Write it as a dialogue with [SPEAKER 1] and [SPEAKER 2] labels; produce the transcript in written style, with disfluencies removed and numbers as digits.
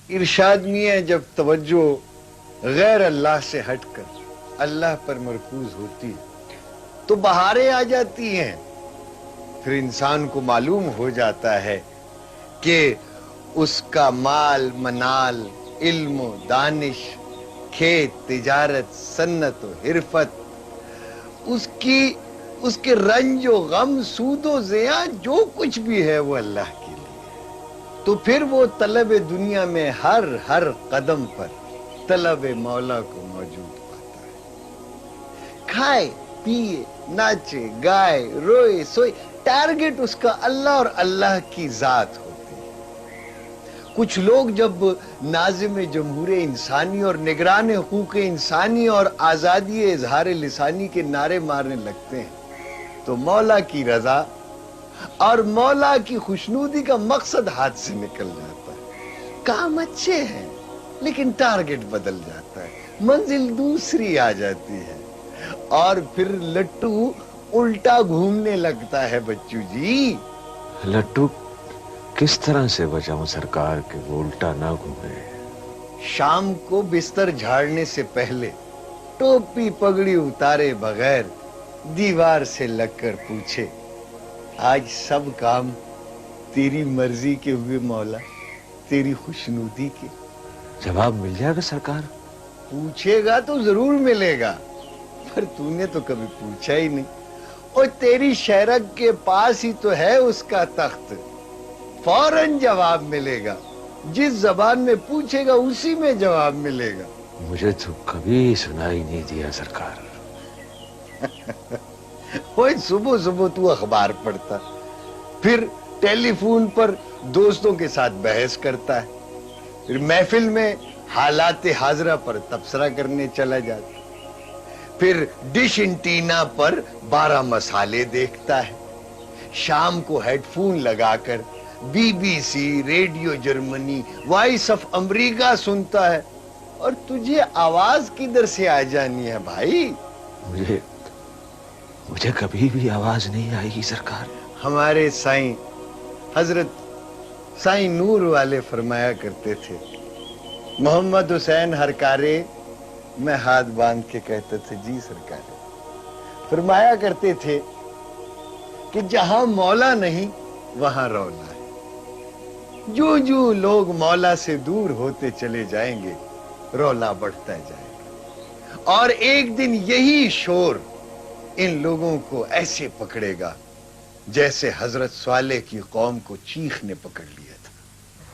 [SPEAKER 1] ارشاد میں ہے جب توجہ غیر اللہ سے ہٹ کر اللہ پر مرکوز ہوتی ہے تو بہاریں آ جاتی ہیں. پھر انسان کو معلوم ہو جاتا ہے کہ اس کا مال منال، علم و دانش، کھیت تجارت، صنعت و حرفت، اس کے رنج و غم، سود و زیاں، جو کچھ بھی ہے وہ اللہ کے لیے. تو پھر وہ طلب دنیا میں ہر قدم پر طلب مولا کو موجود پاتا ہے. کھائے پیے، ناچے گائے، روئے سوئے، ٹارگٹ اس کا اللہ اور اللہ کی ذات ہوتی ہے. کچھ لوگ جب ناظم جمہور انسانی اور نگران حقوق انسانی اور آزادی اظہار لسانی کے نعرے مارنے لگتے ہیں تو مولا کی رضا اور مولا کی خوشنودی کا مقصد ہاتھ سے نکل جاتا ہے. کام اچھے ہیں لیکن ٹارگٹ بدل جاتا ہے، منزل دوسری آ جاتی ہے اور پھر لٹو الٹا گھومنے لگتا ہے. بچو جی،
[SPEAKER 2] لٹو کس طرح سے بچاؤں سرکار کہ وہ الٹا نہ گھومے؟
[SPEAKER 1] شام کو بستر جھاڑنے سے پہلے ٹوپی پگڑی اتارے بغیر دیوار سے لگ کر پوچھے، آج سب کام تیری مرضی کے ہوئے مولا، تیری خوشنودی کے؟
[SPEAKER 2] جواب مل جائے گا سرکار؟
[SPEAKER 1] پوچھے گا تو ضرور ملے گا، پر تو نے تو کبھی پوچھا ہی نہیں. اور تیری شہرک کے پاس ہی تو ہے اس کا تخت، فوراً جواب ملے گا. جس زبان میں پوچھے گا اسی میں جواب ملے گا.
[SPEAKER 2] مجھے تو کبھی سنائی نہیں دیا سرکار.
[SPEAKER 1] وہ صبح صبح تو اخبار پڑھتا، پھر ٹیلی فون پر دوستوں کے ساتھ بحث کرتا ہے، پھر محفل میں حالات حاضرہ پر تبصرہ کرنے چلا جاتا، پھر ڈش انٹینا پر 12 مسالے دیکھتا ہے، شام کو ہیڈ فون لگا کر BBC، radio Germany, voice of America سنتا ہے. اور تجھے آواز کدھر سے آ جانی ہے بھائی؟
[SPEAKER 2] مجھے کبھی بھی آواز نہیں آئے گی سرکار.
[SPEAKER 1] ہمارے سائیں حضرت سائیں نور والے فرمایا کرتے تھے، محمد حسین ہر کارے، میں ہاتھ باندھ کے کہتا تھا جی سرکار. فرمایا کرتے تھے کہ جہاں مولا نہیں وہاں رولا ہے. جو لوگ مولا سے دور ہوتے چلے جائیں گے رولا بڑھتا جائے گا، اور ایک دن یہی شور ان لوگوں کو ایسے پکڑے گا جیسے حضرت صالح کی قوم کو چیخ نے پکڑ لیا تھا.